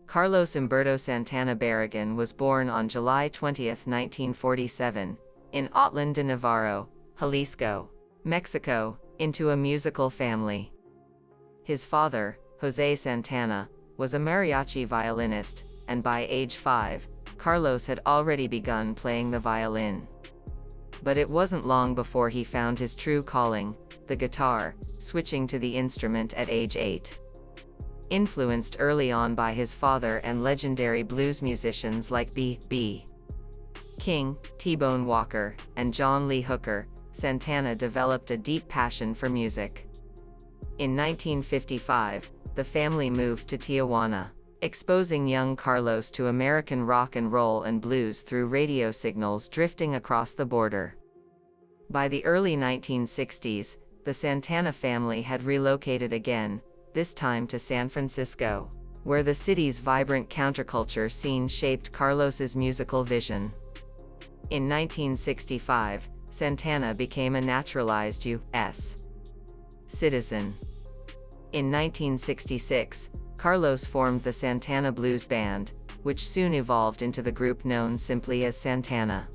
Carlos Humberto Santana Barragán was born on July 20, 1947, in Autlán de Navarro, Jalisco, Mexico, into a musical family. His father, José Santana, was a mariachi violinist, and by age 5, Carlos had already begun playing the violin. But it wasn't long before he found his true calling, the guitar, switching to the instrument at age 8. Influenced early on by his father and legendary blues musicians like B.B. King, T-Bone Walker, and John Lee Hooker, Santana developed a deep passion for music. In 1955, the family moved to Tijuana, exposing young Carlos to American rock and roll and blues through radio signals drifting across the border. By the early 1960s, the Santana family had relocated again, this time to San Francisco, where the city's vibrant counterculture scene shaped Carlos's musical vision. In 1965, Santana became a naturalized U.S. citizen. In 1966, Carlos formed the Santana Blues Band, which soon evolved into the group known simply as Santana.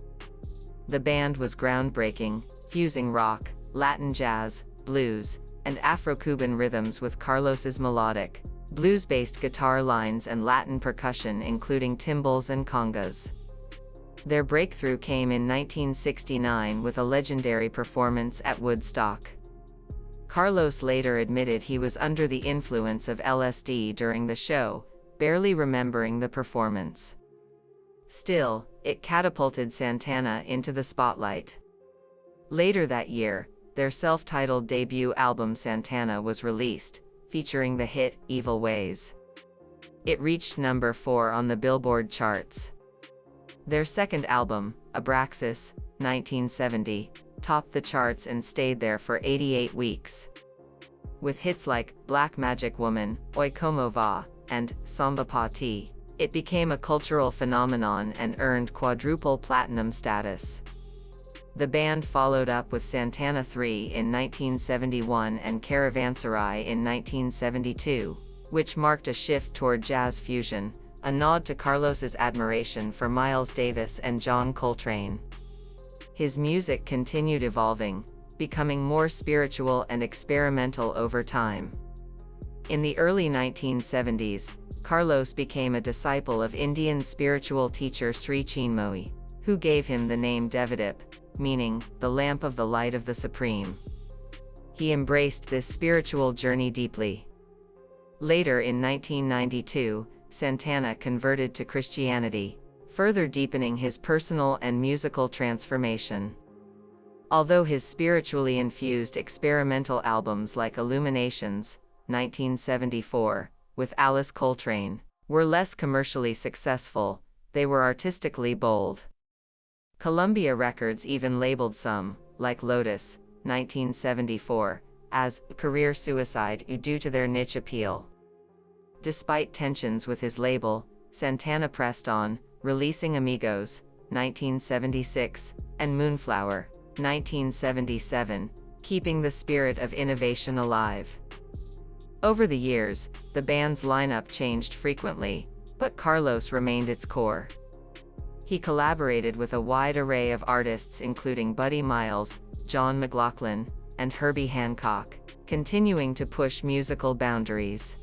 The band was groundbreaking, fusing rock, Latin jazz, blues, and Afro-Cuban rhythms with Carlos's melodic, blues-based guitar lines and Latin percussion including timbales and congas. Their breakthrough came in 1969 with a legendary performance at Woodstock. Carlos later admitted he was under the influence of LSD during the show, barely remembering the performance. Still, it catapulted Santana into the spotlight. Later that year, their self-titled debut album Santana was released, featuring the hit Evil Ways. It reached number 4 on the Billboard charts. Their second album, Abraxas, 1970, topped the charts and stayed there for 88 weeks. With hits like Black Magic Woman, Oi Como Va, and Samba Pa Ti, it became a cultural phenomenon and earned quadruple platinum status. The band followed up with Santana 3 in 1971 and Caravanserai in 1972, which marked a shift toward jazz fusion, a nod to Carlos's admiration for Miles Davis and John Coltrane. His music continued evolving, becoming more spiritual and experimental over time. In the early 1970s, Carlos became a disciple of Indian spiritual teacher Sri Chinmoy, who gave him the name Devadip, meaning, the lamp of the light of the Supreme. He embraced this spiritual journey deeply. Later in 1992, Santana converted to Christianity, further deepening his personal and musical transformation. Although his spiritually infused experimental albums like Illuminations, 1974, with Alice Coltrane, were less commercially successful, they were artistically bold. Columbia Records even labeled some, like Lotus, 1974, as career suicide due to their niche appeal. Despite tensions with his label, Santana pressed on, releasing Amigos, 1976, and Moonflower, 1977, keeping the spirit of innovation alive. Over the years, the band's lineup changed frequently, but Carlos remained its core. He collaborated with a wide array of artists including Buddy Miles, John McLaughlin, and Herbie Hancock, continuing to push musical boundaries.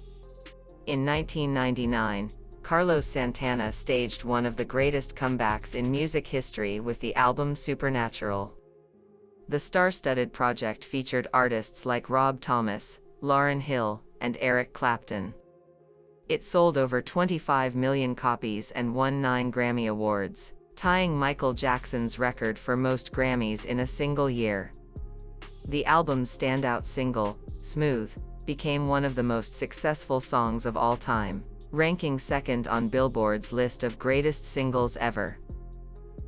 In 1999, Carlos Santana staged one of the greatest comebacks in music history with the album Supernatural. The star-studded project featured artists like Rob Thomas, Lauryn Hill, and Eric Clapton. It sold over 25 million copies and won 9 Grammy Awards, tying Michael Jackson's record for most Grammys in a single year. The album's standout single, Smooth, became one of the most successful songs of all time, ranking second on Billboard's list of greatest singles ever.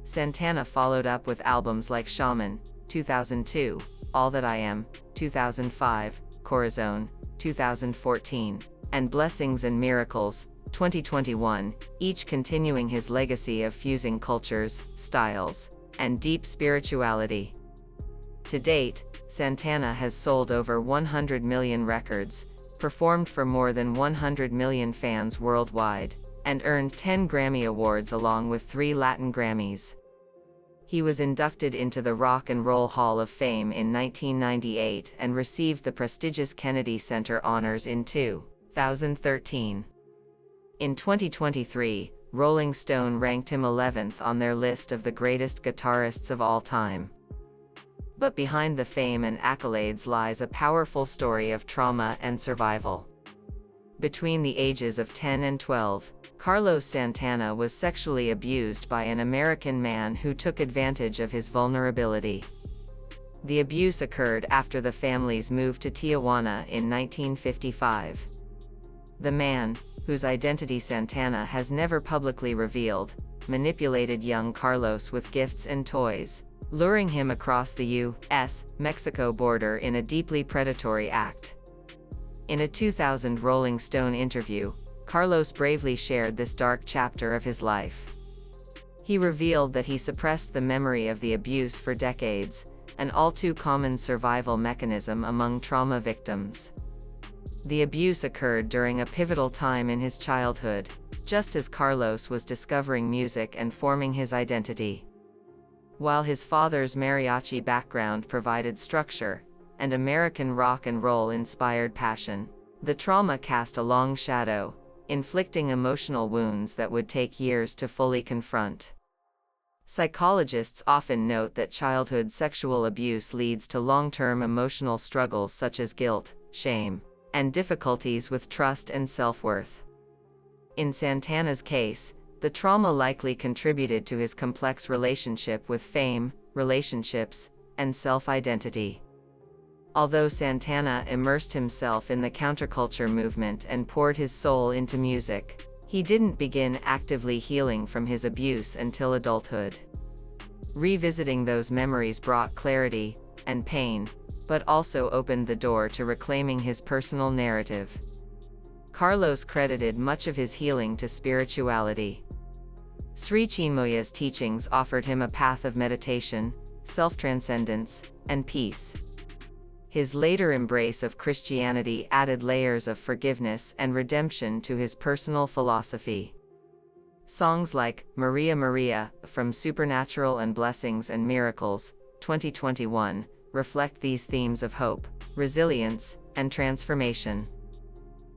Santana followed up with albums like Shaman, 2002, All That I Am, 2005, Corazon, 2014, and Blessings and Miracles, 2021, each continuing his legacy of fusing cultures, styles, and deep spirituality. To date, Santana has sold over 100 million records, performed for more than 100 million fans worldwide, and earned 10 Grammy Awards along with 3 Latin Grammys. He was inducted into the Rock and Roll Hall of Fame in 1998 and received the prestigious Kennedy Center honors in 2013. In 2023, Rolling Stone ranked him 11th on their list of the greatest guitarists of all time. But behind the fame and accolades lies a powerful story of trauma and survival. Between the ages of 10 and 12, Carlos Santana was sexually abused by an American man who took advantage of his vulnerability. The abuse occurred after the family's move to Tijuana in 1955. The man, whose identity Santana has never publicly revealed, manipulated young Carlos with gifts and toys, luring him across the U.S.-Mexico border in a deeply predatory act. In a 2000 Rolling Stone interview, Carlos bravely shared this dark chapter of his life. He revealed that he suppressed the memory of the abuse for decades, an all-too-common survival mechanism among trauma victims. The abuse occurred during a pivotal time in his childhood, just as Carlos was discovering music and forming his identity. While his father's mariachi background provided structure, and American rock and roll inspired passion, the trauma cast a long shadow, inflicting emotional wounds that would take years to fully confront. Psychologists often note that childhood sexual abuse leads to long-term emotional struggles such as guilt, shame, and difficulties with trust and self-worth. In Santana's case, the trauma likely contributed to his complex relationship with fame, relationships, and self-identity. Although Santana immersed himself in the counterculture movement and poured his soul into music, he didn't begin actively healing from his abuse until adulthood. Revisiting those memories brought clarity and pain, but also opened the door to reclaiming his personal narrative. Carlos credited much of his healing to spirituality. Sri Chinmoya's teachings offered him a path of meditation, self-transcendence, and peace. His later embrace of Christianity added layers of forgiveness and redemption to his personal philosophy. Songs like Maria Maria, from Supernatural and Blessings and Miracles, 2021, reflect these themes of hope, resilience, and transformation.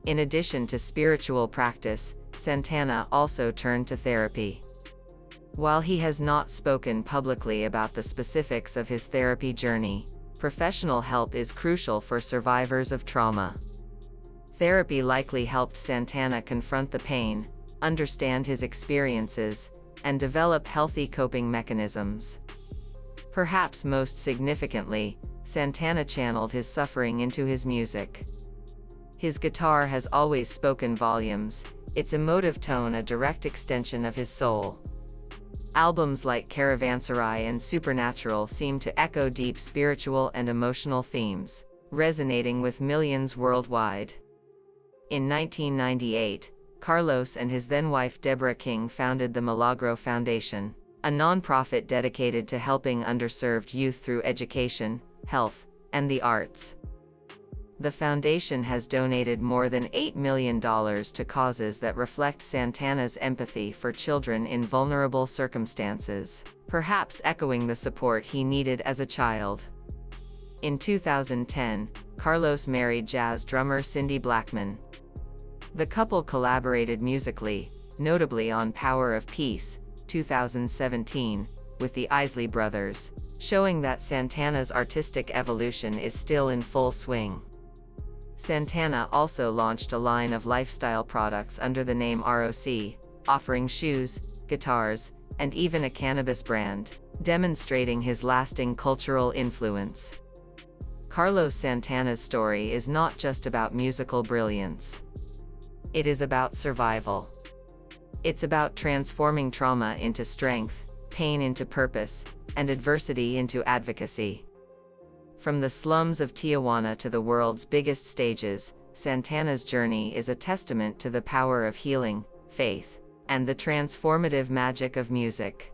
In addition to spiritual practice, Santana also turned to therapy. While he has not spoken publicly about the specifics of his therapy journey, professional help is crucial for survivors of trauma. Therapy likely helped Santana confront the pain, understand his experiences, and develop healthy coping mechanisms. Perhaps most significantly, Santana channeled his suffering into his music. His guitar has always spoken volumes, its emotive tone a direct extension of his soul. Albums like Caravanserai and Supernatural seem to echo deep spiritual and emotional themes, resonating with millions worldwide. In 1998, Carlos and his then-wife Deborah King founded the Milagro Foundation, a nonprofit dedicated to helping underserved youth through education, health, and the arts. The foundation has donated more than $8 million to causes that reflect Santana's empathy for children in vulnerable circumstances, perhaps echoing the support he needed as a child. In 2010, Carlos married jazz drummer Cindy Blackman. The couple collaborated musically, notably on Power of Peace, 2017, with the Isley Brothers, showing that Santana's artistic evolution is still in full swing. Santana also launched a line of lifestyle products under the name ROC, offering shoes, guitars, and even a cannabis brand, demonstrating his lasting cultural influence. Carlos Santana's story is not just about musical brilliance. It is about survival. It's about transforming trauma into strength, pain into purpose, and adversity into advocacy. From the slums of Tijuana to the world's biggest stages, Santana's journey is a testament to the power of healing, faith, and the transformative magic of music.